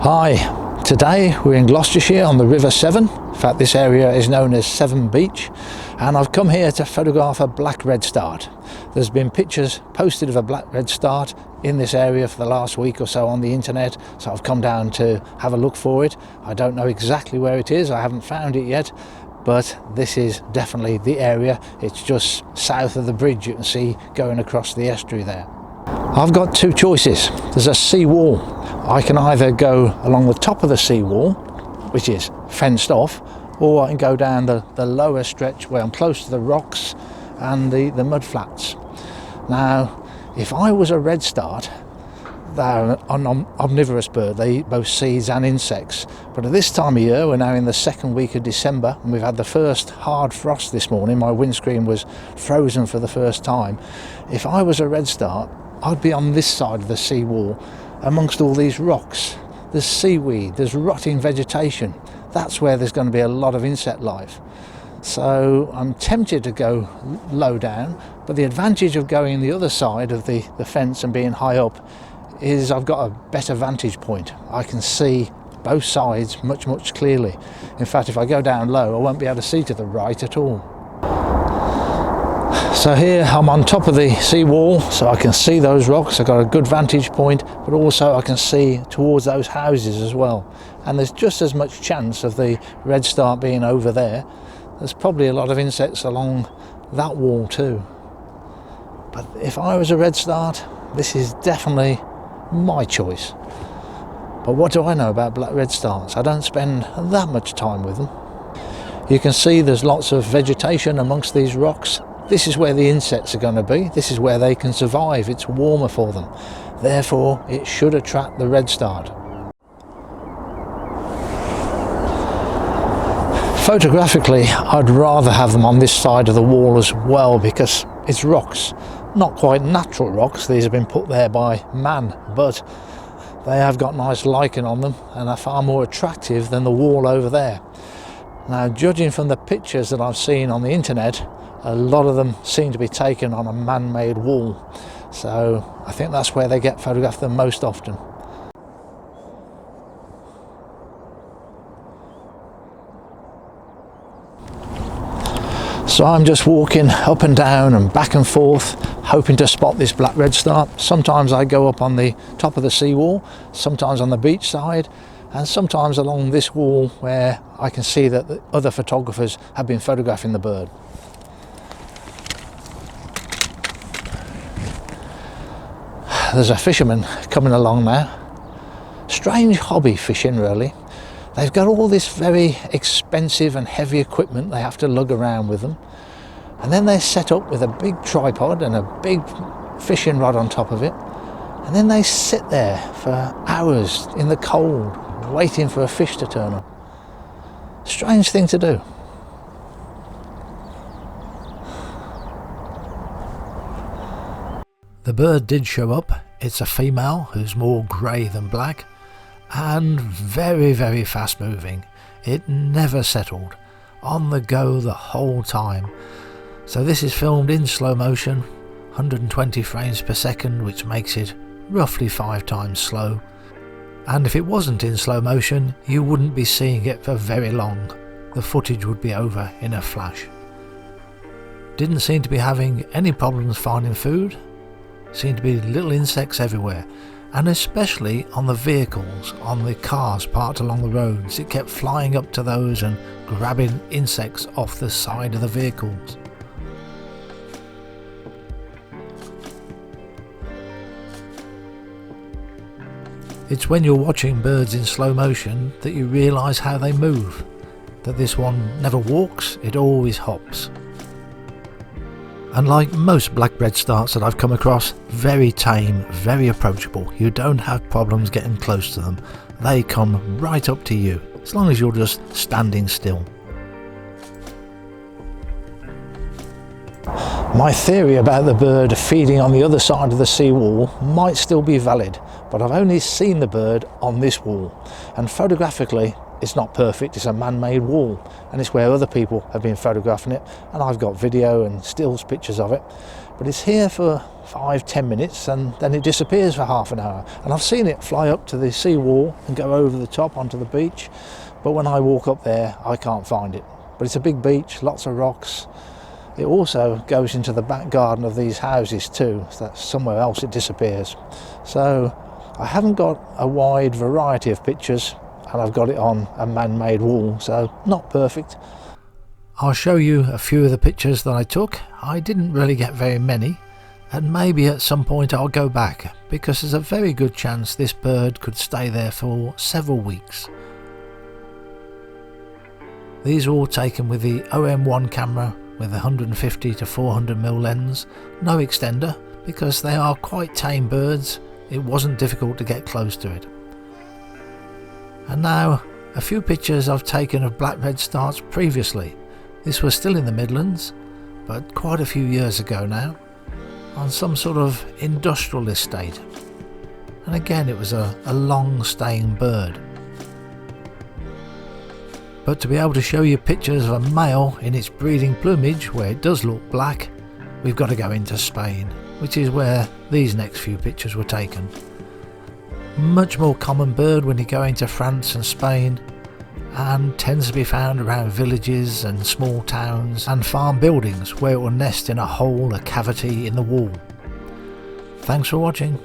Hi, today we're in Gloucestershire on the River Severn. In fact, this area is known as Severn Beach, and I've come here to photograph a black redstart. There's been pictures posted of a black redstart in this area for the last week or so on the internet, so I've come down to have a look for it. I don't know exactly where it is, I haven't found it yet, but this is definitely the area. It's just south of the bridge you can see going across the estuary there. I've got two choices. There's a sea wall. I can either go along the top of the sea wall, which is fenced off, or I can go down the lower stretch where I'm close to the rocks and the mud flats. Now, if I was a redstart, they're an omnivorous bird. They eat both seeds and insects. But at this time of year, we're now in the second week of December, and we've had the first hard frost this morning. My windscreen was frozen for the first time. If I was a redstart, I'd be on this side of the sea wall amongst all these rocks. There's seaweed, there's rotting vegetation. That's where there's going to be a lot of insect life. So I'm tempted to go low down, but the advantage of going the other side of the fence and being high up is I've got a better vantage point. I can see both sides much clearly. In fact, if I go down low, I won't be able to see to the right at all. So here I'm on top of the sea wall, so I can see those rocks. I've got a good vantage point, but also I can see towards those houses as well. And there's just as much chance of the redstart being over there. There's probably a lot of insects along that wall too. But if I was a redstart, this is definitely my choice. But what do I know about black redstarts? I don't spend that much time with them. You can see there's lots of vegetation amongst these rocks. This is where the insects are going to be. This is where they can survive. It's warmer for them. Therefore, it should attract the redstart. Photographically, I'd rather have them on this side of the wall as well, because it's rocks. Not quite natural rocks. These have been put there by man, but they have got nice lichen on them and are far more attractive than the wall over there. Now, judging from the pictures that I've seen on the internet, a lot of them seem to be taken on a man-made wall, so I think that's where they get photographed the most often. So I'm just walking up and down and back and forth, hoping to spot this black redstart. Sometimes I go up on the top of the seawall, sometimes on the beach side, and sometimes along this wall where I can see that the other photographers have been photographing the bird. There's a fisherman coming along now. Strange hobby fishing, really. They've got all this very expensive and heavy equipment they have to lug around with them, and then they're set up with a big tripod and a big fishing rod on top of it, and then they sit there for hours in the cold waiting for a fish to turn up. Strange thing to do. The bird did show up. It's a female who's more grey than black and very fast moving. It never settled, on the go the whole time. So this is filmed in slow motion, 120 frames per second, which makes it roughly 5 times slow. And if it wasn't in slow motion, you wouldn't be seeing it for very long. The footage would be over in a flash. Didn't seem to be having any problems finding food. Seemed to be little insects everywhere, and especially on the vehicles, on the cars parked along the roads. It kept flying up to those and grabbing insects off the side of the vehicles. It's when you're watching birds in slow motion that you realise how they move, that this one never walks, it always hops. And like most black redstarts that I've come across, very tame, very approachable. You don't have problems getting close to them. They come right up to you, as long as you're just standing still. My theory about the bird feeding on the other side of the seawall might still be valid, but I've only seen the bird on this wall, and photographically it's not perfect, it's a man-made wall, and it's where other people have been photographing it, and I've got video and stills pictures of it. But it's here for 5-10 minutes and then it disappears for half an hour, and I've seen it fly up to the sea wall and go over the top onto the beach, but when I walk up there I can't find it. But it's a big beach, lots of rocks. It also goes into the back garden of these houses too, so that's somewhere else it disappears. So I haven't got a wide variety of pictures, and I've got it on a man-made wall, so not perfect. I'll show you a few of the pictures that I took. I didn't really get very many, and maybe at some point I'll go back, because there's a very good chance this bird could stay there for several weeks. These are all taken with the OM-1 camera with a 150 to 400mm lens, no extender, because they are quite tame birds. It wasn't difficult to get close to it. And now a few pictures I've taken of black redstarts previously. This was still in the Midlands, but quite a few years ago now, on some sort of industrial estate. And again, it was a long staying bird. But to be able to show you pictures of a male in its breeding plumage where it does look black, we've got to go into Spain, which is where these next few pictures were taken. Much more common bird when you go into France and Spain, and tends to be found around villages and small towns and farm buildings where it will nest in a hole, a cavity in the wall. Thanks for watching.